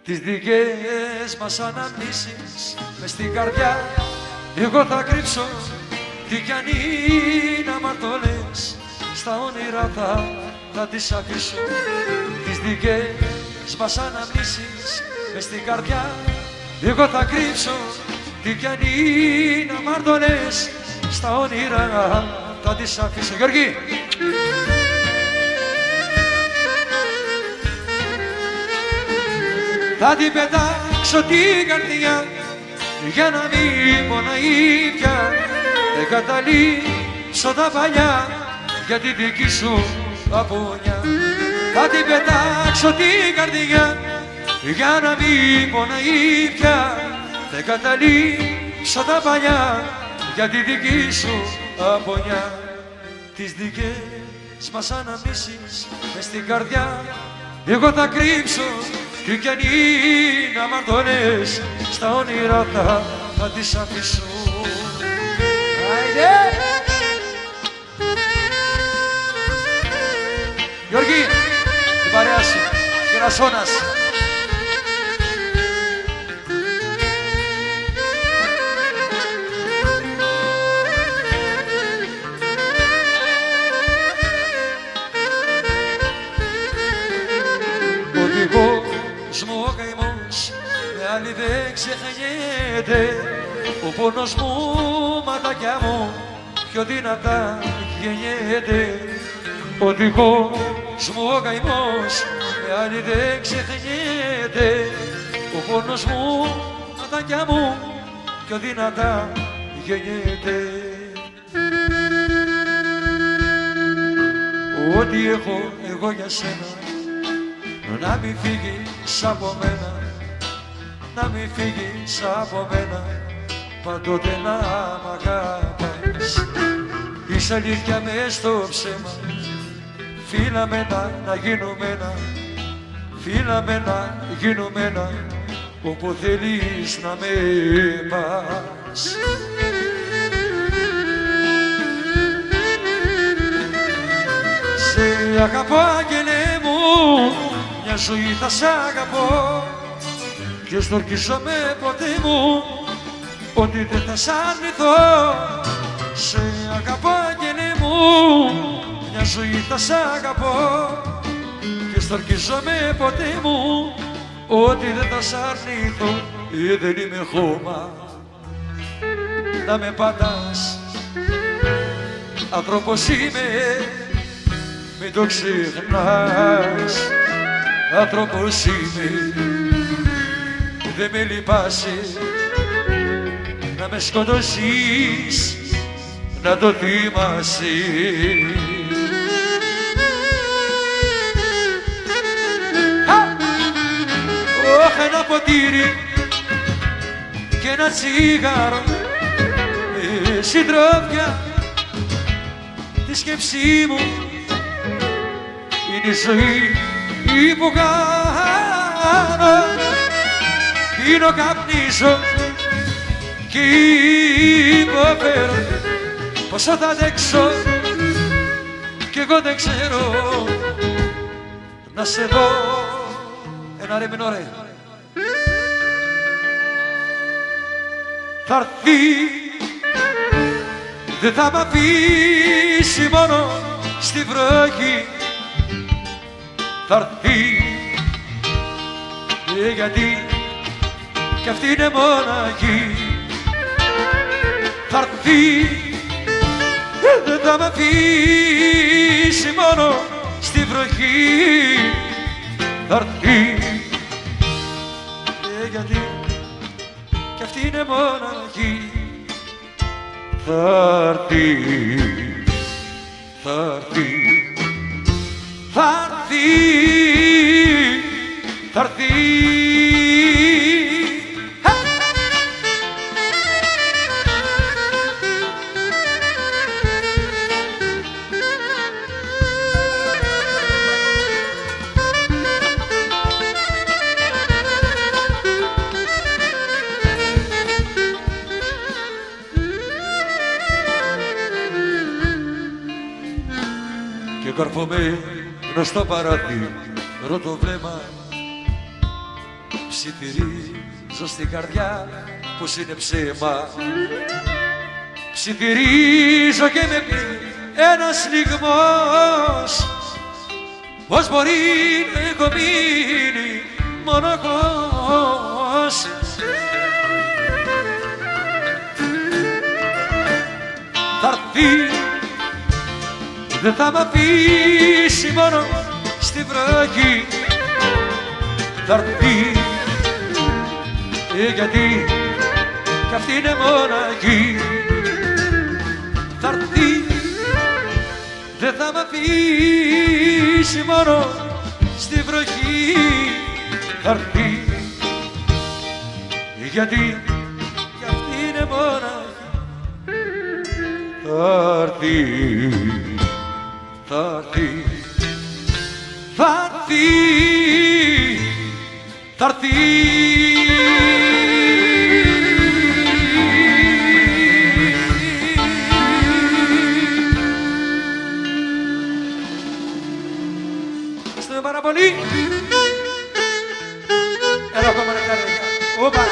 τις δικές μας αναμνήσεις μες στην καρδιά. Εγώ θα κρύψω τι κι αν είναι αμαρτωλές, στα όνειρα θα τις αφήσω. Τις δικές μας αναμνήσεις μες στην καρδιά. Εγώ θα κρύψω τι κι αν είναι αμαρτωλές, στα όνειρα θα τις αφήσω. Γιώργη! Θα την πετάξω την καρδιά για να μην πονάει πια. Δεν καταλήψω τα παλιά για τη δική σου απονιά. Θα την πετάξω την καρδιά για να μην πονάει πια. Δεν καταλήψω τα παλιά για τη δική σου απονιά. Τις δικές μας αναμνήσεις μες στην καρδιά. Εγώ θα κρύψω τι κι αν είναι αμαρτωλές, στα όνειρα θα τις αφήσω. Γιώργη, την παρέα σου, Κερασώνας. Οδηγός μου ο καημός, με άλλη δεν ξεχνιέται. Ο πόνος μου, ματάκια μου, πιο δυνατά γεννιέται. Οδηγός μου ο καημός, με άλλη δεν ξεχνιέται. Ο πόνος μου, ματάκια μου, πιο δυνατά γεννιέται. Ό,τι έχω εγώ για σένα, να μην φύγεις από μένα, να μην φύγεις από μένα, πάντοτε να μ' αγαπάς. Είσαι αλήθεια μες στο ψέμα, φίλαμε να γίνουμε ένα, φίλαμε να γίνουμε ένα, όπου θέλεις να με πας. Σε αγαπώ άγγελε μου, μια ζωή θα σ' αγαπώ και στορκίζομαι ποτέ μου ότι δεν θα σ' αρνηθώ. Σε αγαπώ άγγελε μου, μια ζωή θα σ' αγαπώ και στορκίζομαι ποτέ μου ότι δεν θα σ' αρνηθώ. Δεν είμαι χώμα να με πατάς, άνθρωπος είμαι, μην το ξεχνάς. Άνθρωπος είμαι, δεν με λυπάσαι να με σκοτώσεις, να το θυμάσαι. Όχι ένα ποτήρι και ένα τσιγάρο με συντρόφια, τη σκέψη μου είναι η ζωή που κάνω. Πίνω, καπνίζω κι υποφέρω, πόσο θα αντέξω κι εγώ δεν ξέρω. Να σε δω ένα ρε μινόρε. Θα έρθει, δεν θα μ' αφήσει μόνο στη βροχή. Θα έρθει, γιατί κι αυτή είναι μοναχή. Θα έρθει, δεν θα μ' αφήσει μόνο στη βροχή. Θα έρθει, γιατί κι αυτή είναι μοναχή. Θα έρθει, θα έρθει, θα έρθει, θα έρθει. Και καρφωμένο στο παράθυρο το βλέμμα ψιθυρίζω στην καρδιά που είναι ψέμα. Ψιθυρίζω και με πει ένας λιγμός, πως μπορεί να έχω μείνει μοναχός. Θa'ρθεί, δεν θα μ' αφήσει μόνο στη βροχή. Θa'ρθεί, γιατί κι αυτή είναι μοναχή. Θa'ρθεί, δεν θα μ' αφήσει μόνο στη βροχή. Θa'ρθεί, γιατί κι αυτή είναι μοναχή. Θa'ρθεί, θa'ρθεί, θa'ρθεί, θa'ρθεί. Ευχαριστούμε πάρα πολύ. Έλα ακόμα να κάνω. Όπα.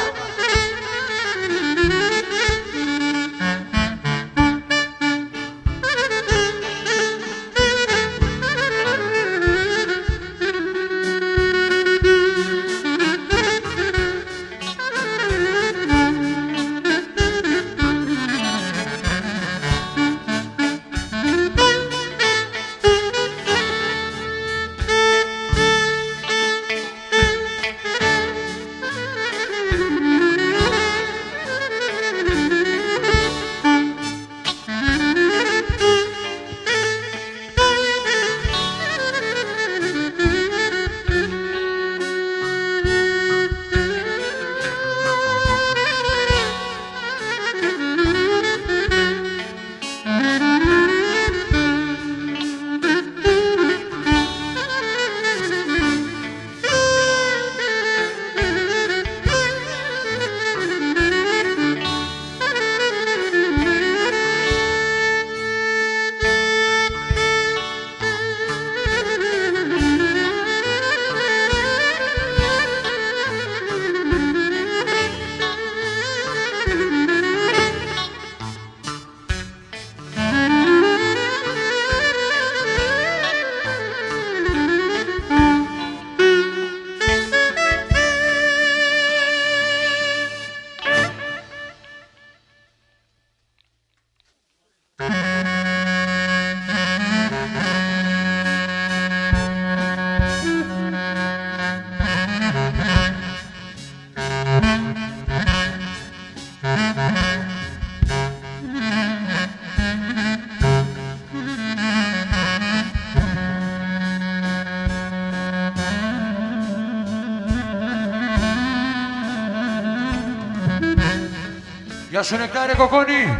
Γεια σου Νεκτάρε Κοκόνη.